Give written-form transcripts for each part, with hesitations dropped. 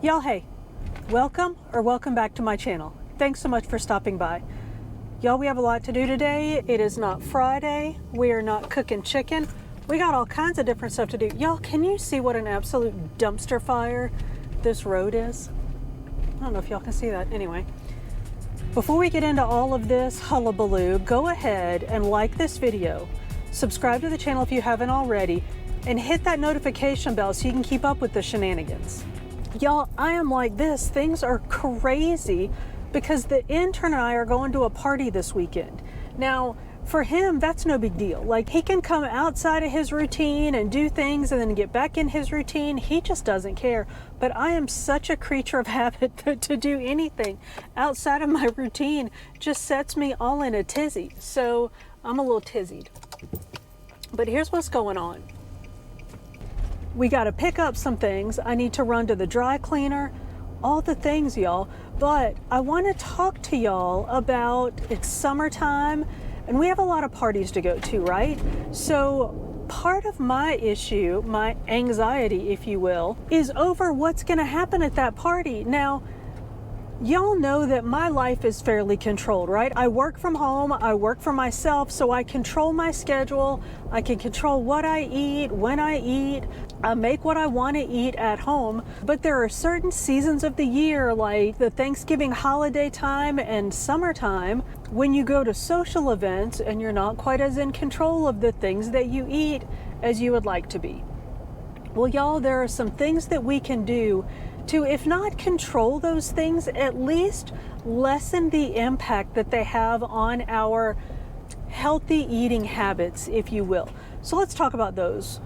Y'all, hey, welcome back to my channel. Thanks so much for stopping by. Y'all, we have a lot to do today. It is not Friday. We are not cooking chicken. We got all kinds of different stuff to do. Y'all, can you see what an absolute dumpster fire this road is? I don't know if y'all can see that. Anyway, before we get into all of this hullabaloo, go ahead and like this video, subscribe to the channel if you haven't already, and hit that notification bell so you can keep up with the shenanigans. Y'all, I am like this. Things are crazy because the intern and I are going to a party this weekend. Now, for him, that's no big deal. Like, he can come outside of his routine and do things and then get back in his routine. He just doesn't care. But I am such a creature of habit that to do anything outside of my routine just sets me all in a tizzy. So I'm a little tizzied. But here's what's going on. We got to pick up some things. I need to run to the dry cleaner, all the things, y'all. But I want to talk to y'all about, it's summertime and we have a lot of parties to go to, right? So part of my issue, my anxiety, if you will, is over what's going to happen at that party. Now, y'all know that my life is fairly controlled, right? I work from home, I work for myself, so I control my schedule. I can control what I eat, when I eat. I make what I want to eat at home, but there are certain seasons of the year, like the Thanksgiving holiday time and summertime, when you go to social events and you're not quite as in control of the things that you eat as you would like to be. Well, y'all, there are some things that we can do to, if not control those things, at least lessen the impact that they have on our healthy eating habits, if you will. So let's talk about those.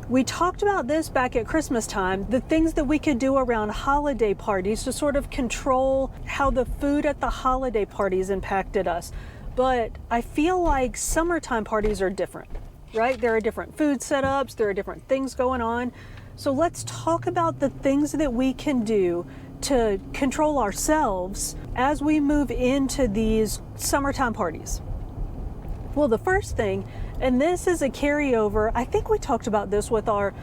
We talked about this back at Christmas time, the things that we could do around holiday parties to sort of control how the food at the holiday parties impacted us. But I feel like summertime parties are different, right? There are different food setups, there are different things going on. So let's talk about the things that we can do to control ourselves as we move into these summertime parties. Well, the first thing, and this is a carryover, I think we talked about this with our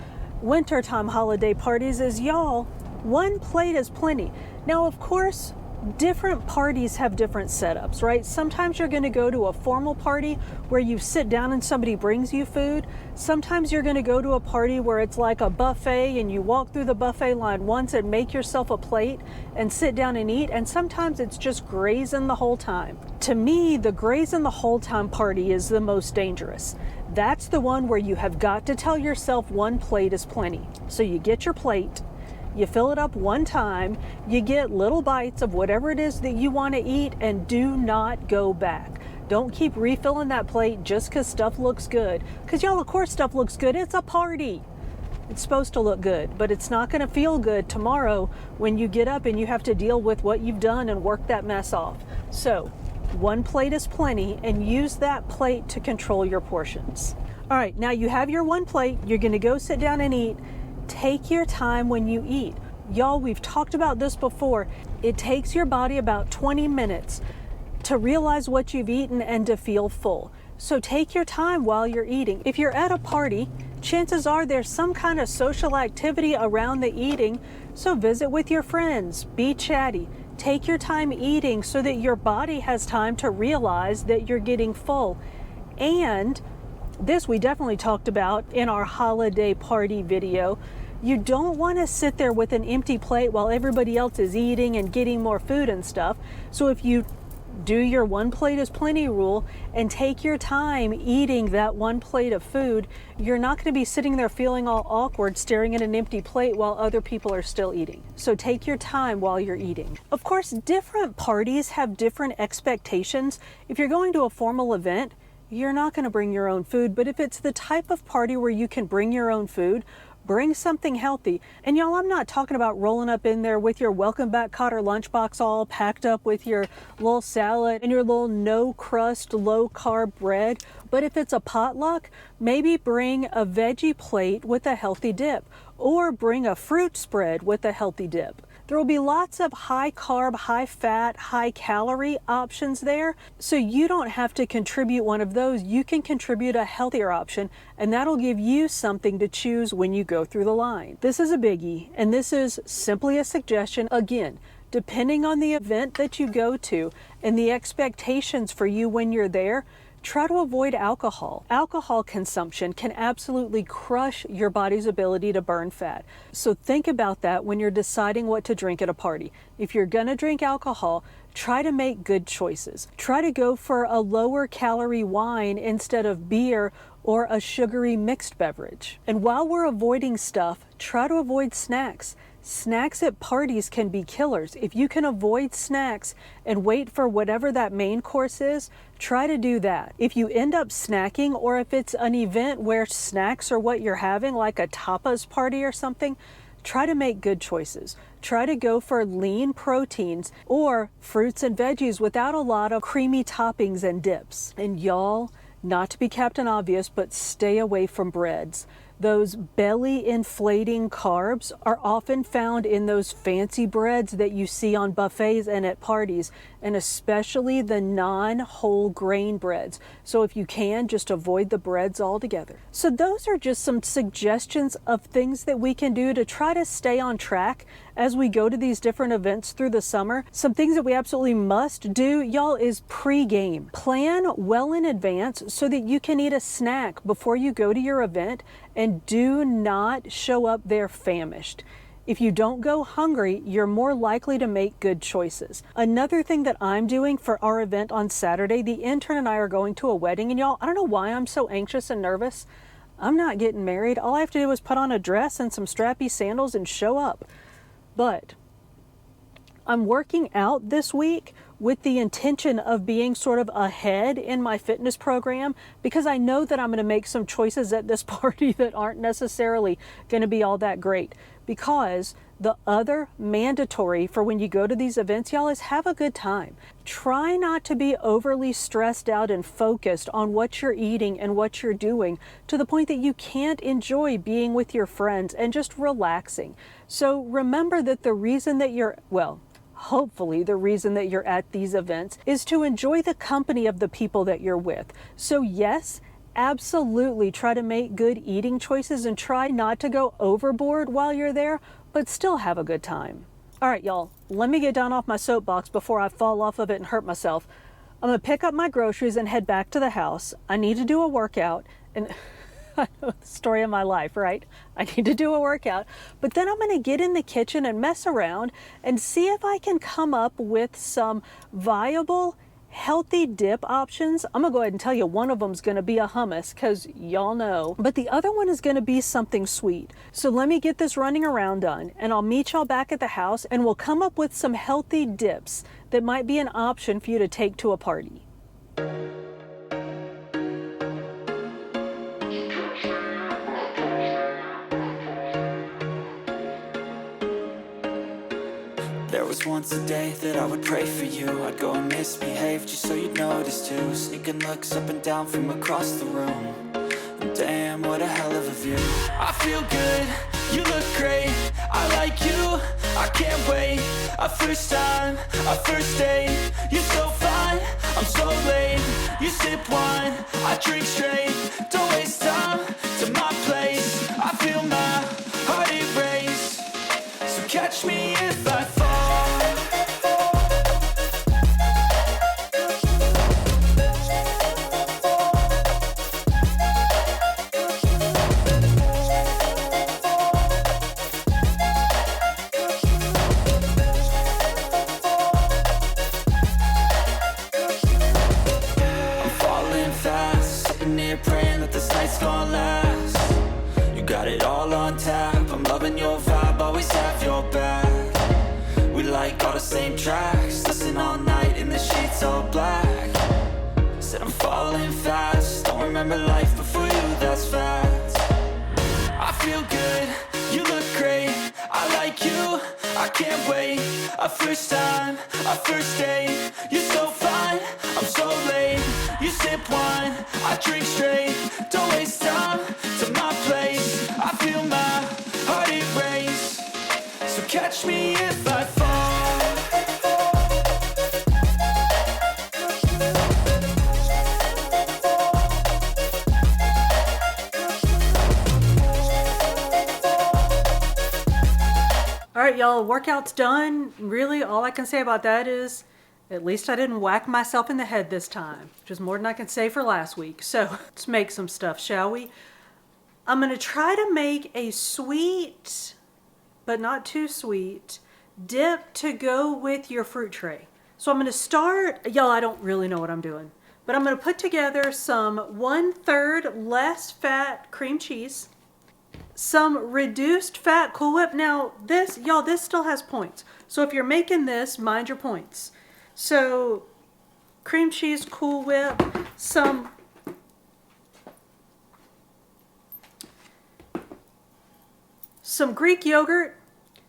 wintertime holiday parties, is y'all, one plate is plenty. Now, of course, different parties have different setups, right? Sometimes you're going to go to a formal party where you sit down and somebody brings you food. Sometimes you're going to go to a party where it's like a buffet and you walk through the buffet line once and make yourself a plate and sit down and eat. And sometimes it's just grazing the whole time. To me, the grazing the whole time party is the most dangerous. That's the one where you have got to tell yourself one plate is plenty. So you get your plate, you fill it up one time, you get little bites of whatever it is that you want to eat, and do not go back. Don't keep refilling that plate just because stuff looks good. Because y'all, of course stuff looks good. It's a party. It's supposed to look good, but it's not going to feel good tomorrow when you get up and you have to deal with what you've done and work that mess off. So one plate is plenty, and use that plate to control your portions. All right, now you have your one plate. You're going to go sit down and eat. Take your time when you eat. Y'all, we've talked about this before. It takes your body about 20 minutes to realize what you've eaten and to feel full. So take your time while you're eating. If you're at a party, chances are there's some kind of social activity around the eating. So visit with your friends, be chatty. Take your time eating so that your body has time to realize that you're getting full. And this we definitely talked about in our holiday party video. You don't want to sit there with an empty plate while everybody else is eating and getting more food and stuff. So if you do your one plate is plenty rule and take your time eating that one plate of food, you're not going to be sitting there feeling all awkward staring at an empty plate while other people are still eating. So take your time while you're eating. Of course, different parties have different expectations. If you're going to a formal event, you're not going to bring your own food, but if it's the type of party where you can bring your own food, bring something healthy. And y'all, I'm not talking about rolling up in there with your welcome back Cotter lunchbox all packed up with your little salad and your little no crust, low carb bread. But if it's a potluck, maybe bring a veggie plate with a healthy dip, or bring a fruit spread with a healthy dip. There will be lots of high carb, high fat, high calorie options there. So you don't have to contribute one of those. You can contribute a healthier option, and that'll give you something to choose when you go through the line. This is a biggie, and this is simply a suggestion. Again, depending on the event that you go to and the expectations for you when you're there, try to avoid alcohol. Alcohol consumption can absolutely crush your body's ability to burn fat. So think about that when you're deciding what to drink at a party. If you're gonna drink alcohol, try to make good choices. Try to go for a lower calorie wine instead of beer or a sugary mixed beverage. And while we're avoiding stuff, try to avoid snacks. Snacks at parties can be killers. If you can avoid snacks and wait for whatever that main course is, try to do that. If you end up snacking, or if it's an event where snacks are what you're having, like a tapas party or something, try to make good choices. Try to go for lean proteins or fruits and veggies without a lot of creamy toppings and dips. And y'all, not to be Captain Obvious, but stay away from breads. Those belly inflating carbs are often found in those fancy breads that you see on buffets and at parties, and especially the non-whole grain breads. So if you can, just avoid the breads altogether. So those are just some suggestions of things that we can do to try to stay on track as we go to these different events through the summer. Some things that we absolutely must do, y'all, is pre-game. Plan well in advance so that you can eat a snack before you go to your event, and do not show up there famished. If you don't go hungry, you're more likely to make good choices. Another thing that I'm doing for our event on Saturday, the intern and I are going to a wedding, and y'all, I don't know why I'm so anxious and nervous. I'm not getting married. All I have to do is put on a dress and some strappy sandals and show up. But I'm working out this week with the intention of being sort of ahead in my fitness program, because I know that I'm going to make some choices at this party that aren't necessarily going to be all that great. Because the other mandatory for when you go to these events, y'all, is have a good time. Try not to be overly stressed out and focused on what you're eating and what you're doing to the point that you can't enjoy being with your friends and just relaxing. So remember that the reason that hopefully the reason that you're at these events is to enjoy the company of the people that you're with. So yes, absolutely try to make good eating choices and try not to go overboard while you're there, but still have a good time. All right, y'all, let me get down off my soapbox before I fall off of it and hurt myself. I'm gonna pick up my groceries and head back to the house. I need to do a workout, and I know the story of my life, right? I need to do a workout, but then I'm gonna get in the kitchen and mess around and see if I can come up with some viable, healthy dip options. I'm gonna go ahead and tell you one of them's gonna be a hummus, because y'all know, but the other one is gonna be something sweet. So let me get this running around done, and I'll meet y'all back at the house, and we'll come up with some healthy dips that might be an option for you to take to a party. There was once a day that I would pray for you. I'd go and misbehave just so you'd notice too. Sneaking looks up and down from across the room. And damn, what a hell of a view. I feel good, you look great, I like you, I can't wait. A first time, a first date, you're so fine, I'm so late. You sip wine, I drink straight, don't waste time to my place. I feel my heart erase, so catch me if I fall. Praying that this night's gonna last. You got it all on tap, I'm loving your vibe, always have your back. We like all the same tracks, listen all night in the sheets all black. Said I'm falling fast, don't remember life before you, that's fact. I feel good, you look great, I like you, I can't wait. A first time, a first date, you're so fine, I'm so late. You sip wine, I drink straight, don't waste time to my place. I feel my heart erase, so catch catch me if I fall. All right, y'all, workout's done. Really, all I can say about that is at least I didn't whack myself in the head this time, which is more than I can say for last week. So let's make some stuff, shall we? I'm going to try to make a sweet, but not too sweet, dip to go with your fruit tray. So I'm going to start, y'all, I don't really know what I'm doing, but I'm going to put together some 1/3 less fat cream cheese, some reduced fat Cool Whip. Now this, y'all, this still has points. So if you're making this, mind your points. So cream cheese, Cool Whip, some Greek yogurt,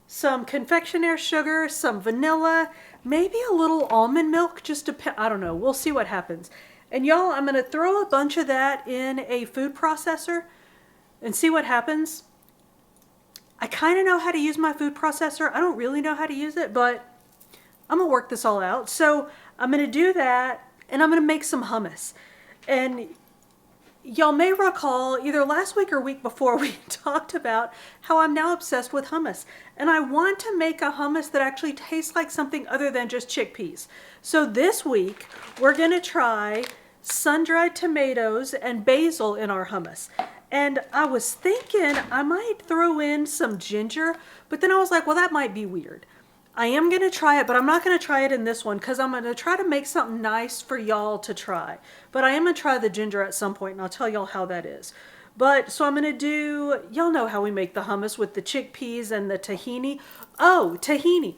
some confectionery sugar, some vanilla, maybe a little almond milk, just I don't know. We'll see what happens. And y'all, I'm going to throw a bunch of that in a food processor and see what happens. I kind of know how to use my food processor. I don't really know how to use it, but I'm going to work this all out. So I'm going to do that, and I'm going to make some hummus. And y'all may recall either last week or week before we talked about how I'm now obsessed with hummus. And I want to make a hummus that actually tastes like something other than just chickpeas. So this week, we're going to try sun-dried tomatoes and basil in our hummus. And I was thinking I might throw in some ginger, but then I was like, well, that might be weird. I am going to try it, but I'm not going to try it in this one because I'm going to try to make something nice for y'all to try. But I am going to try the ginger at some point, and I'll tell y'all how that is. But so I'm going to do, y'all know how we make the hummus with the chickpeas and the tahini. Oh, tahini.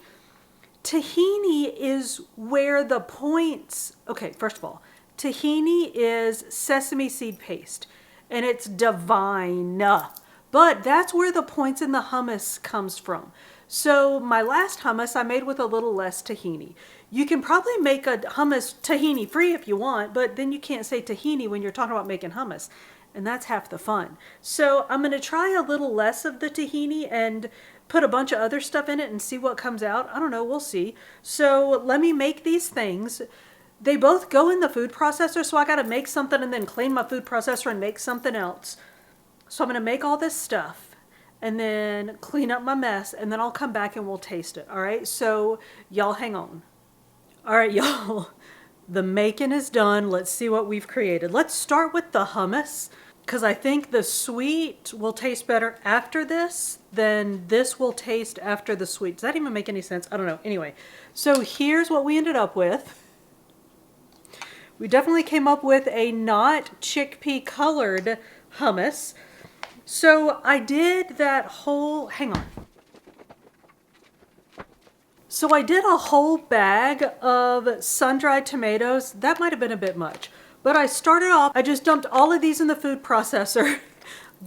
Tahini is where the points, okay, first of all, tahini is sesame seed paste. And it's divine. But that's where the points in the hummus comes from. So my last hummus I made with a little less tahini. You can probably make a hummus tahini free if you want, but then you can't say tahini when you're talking about making hummus. And that's half the fun. So I'm going to try a little less of the tahini and put a bunch of other stuff in it and see what comes out. I don't know, we'll see. So let me make these things. They both go in the food processor, so I got to make something and then clean my food processor and make something else. So I'm going to make all this stuff and then clean up my mess, and then I'll come back and we'll taste it. All right, so y'all hang on. All right, y'all, the making is done. Let's see what we've created. Let's start with the hummus, because I think the sweet will taste better after this than this will taste after the sweet. Does that even make any sense? I don't know. Anyway, so here's what we ended up with. We definitely came up with a not chickpea colored hummus. So I did that whole, hang on. So I did a whole bag of sun-dried tomatoes. That might have been a bit much. But I started off, I just dumped all of these in the food processor,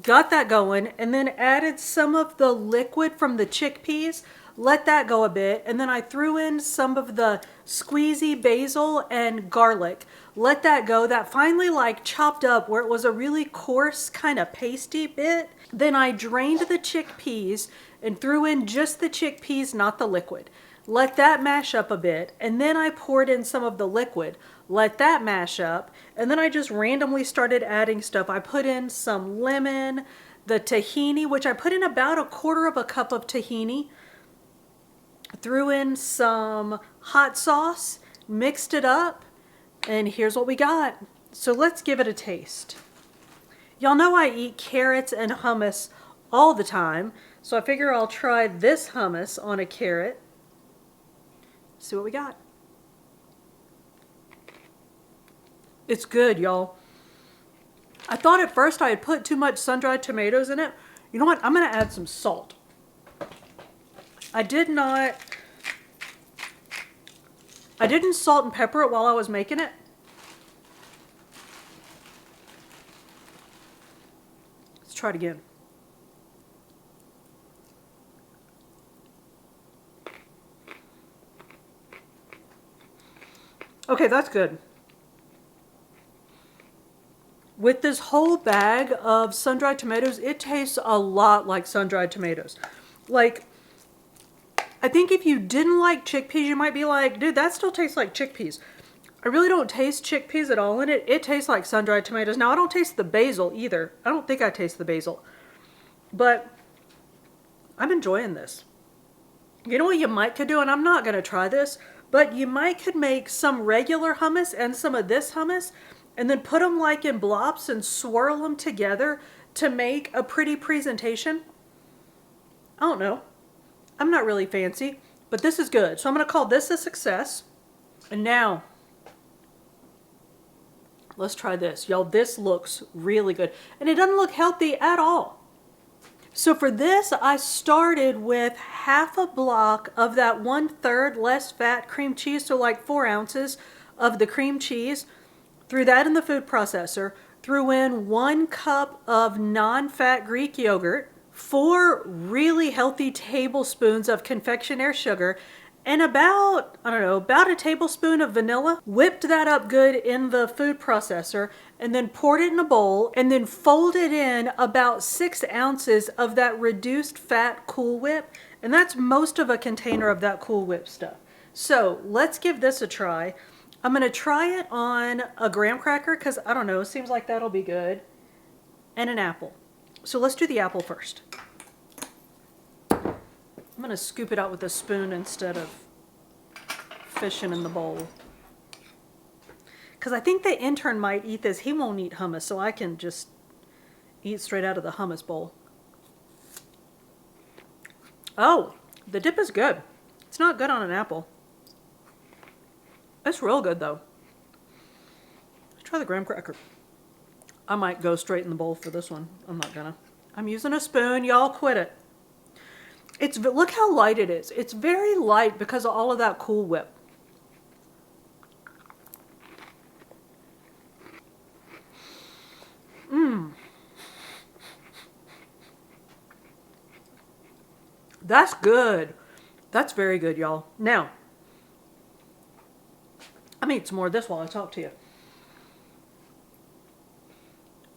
got that going, and then added some of the liquid from the chickpeas. Let that go a bit, and then I threw in some of the squeezy basil and garlic. Let that go. That finally like chopped up where it was a really coarse kind of pasty bit. Then I drained the chickpeas and threw in just the chickpeas, not the liquid. Let that mash up a bit, and then I poured in some of the liquid. Let that mash up, and then I just randomly started adding stuff. I put in some lemon, the tahini, which I put in about 1/4 cup of tahini. Threw in some hot sauce, mixed it up, and here's what we got. So let's give it a taste. Y'all know I eat carrots and hummus all the time, so I figure I'll try this hummus on a carrot. See what we got. It's good, y'all. I thought at first I had put too much sun-dried tomatoes in it. You know what? I'm going to add some salt. I didn't salt and pepper it while I was making it. Let's try it again. Okay, that's good. With this whole bag of sun-dried tomatoes, it tastes a lot like sun-dried tomatoes. Like, I think if you didn't like chickpeas, you might be like, dude, that still tastes like chickpeas. I really don't taste chickpeas at all in it. It tastes like sun-dried tomatoes. Now, I don't taste the basil either. I don't think I taste the basil. But I'm enjoying this. You know what you might could do, and I'm not going to try this, but you might could make some regular hummus and some of this hummus, and then put them like in blobs and swirl them together to make a pretty presentation. I don't know. I'm not really fancy, but this is good. So I'm going to call this a success. And now, let's try this. Y'all, this looks really good. And it doesn't look healthy at all. So for this, I started with half a block of that 1/3 less fat cream cheese. So like 4 ounces of the cream cheese. Threw that in the food processor. Threw in 1 cup of non-fat Greek yogurt. 4 really healthy tablespoons of confectionery sugar. And about, I don't know, about a tablespoon of vanilla. Whipped that up good in the food processor and then poured it in a bowl and then folded in about 6 ounces of that reduced fat Cool Whip. And that's most of a container of that Cool Whip stuff. So let's give this a try. I'm going to try it on a graham cracker because, I don't know, it seems like that'll be good. And an apple. So let's do the apple first. I'm going to scoop it out with a spoon instead of fishing in the bowl. Because I think the intern might eat this. He won't eat hummus, so I can just eat straight out of the hummus bowl. Oh, the dip is good. It's not good on an apple. It's real good, though. Let's try the graham cracker. I might go straight in the bowl for this one. I'm not gonna. I'm using a spoon. Y'all quit it. Look how light it is. It's very light because of all of that Cool Whip. That's good. That's very good, y'all. Now, I'm gonna eat some more of this while I talk to you.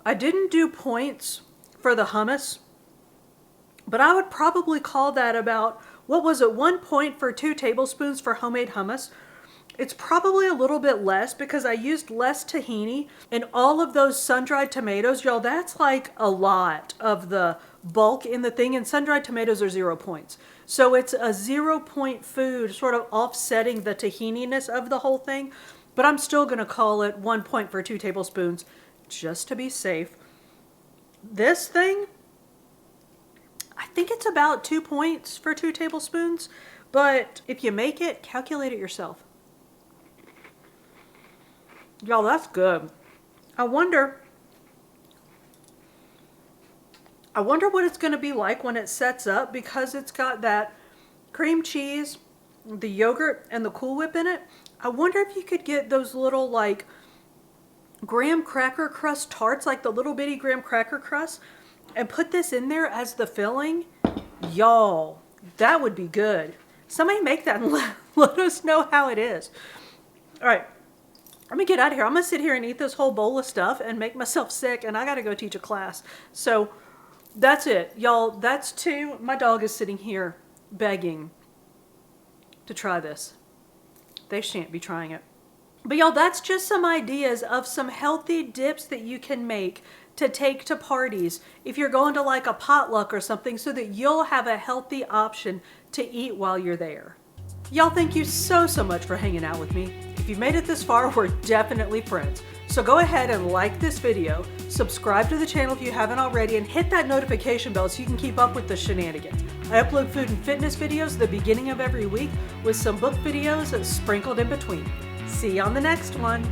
I didn't do points for the hummus, but I would probably call that about, what was it, 1 point for 2 tablespoons for homemade hummus. It's probably a little bit less because I used less tahini and all of those sun-dried tomatoes. Y'all, that's like a lot of the bulk in the thing, and sun-dried tomatoes are 0 points. So it's a 0 point food, sort of offsetting the tahini-ness of the whole thing, but I'm still gonna call it 1 point for 2 tablespoons just to be safe. This thing, I think it's about 2 points for 2 tablespoons, but if you make it, calculate it yourself. Y'all, that's good. I wonder what it's going to be like when it sets up, because it's got that cream cheese, the yogurt, and the Cool Whip in it. I wonder if you could get those little like graham cracker crust tarts, like the little bitty graham cracker crust, and put this in there as the filling. Y'all, that would be good. Somebody make that and let us know how it is. All right. Let me get out of here. I'm going to sit here and eat this whole bowl of stuff and make myself sick, and I got to go teach a class. So that's it. Y'all, that's 2. My dog is sitting here begging to try this. They shan't be trying it. But y'all, that's just some ideas of some healthy dips that you can make to take to parties if you're going to like a potluck or something, so that you'll have a healthy option to eat while you're there. Y'all, thank you so much for hanging out with me. If you've made it this far, we're definitely friends. So go ahead and like this video, subscribe to the channel if you haven't already, and hit that notification bell so you can keep up with the shenanigans. I upload food and fitness videos at the beginning of every week with some book videos sprinkled in between. See you on the next one.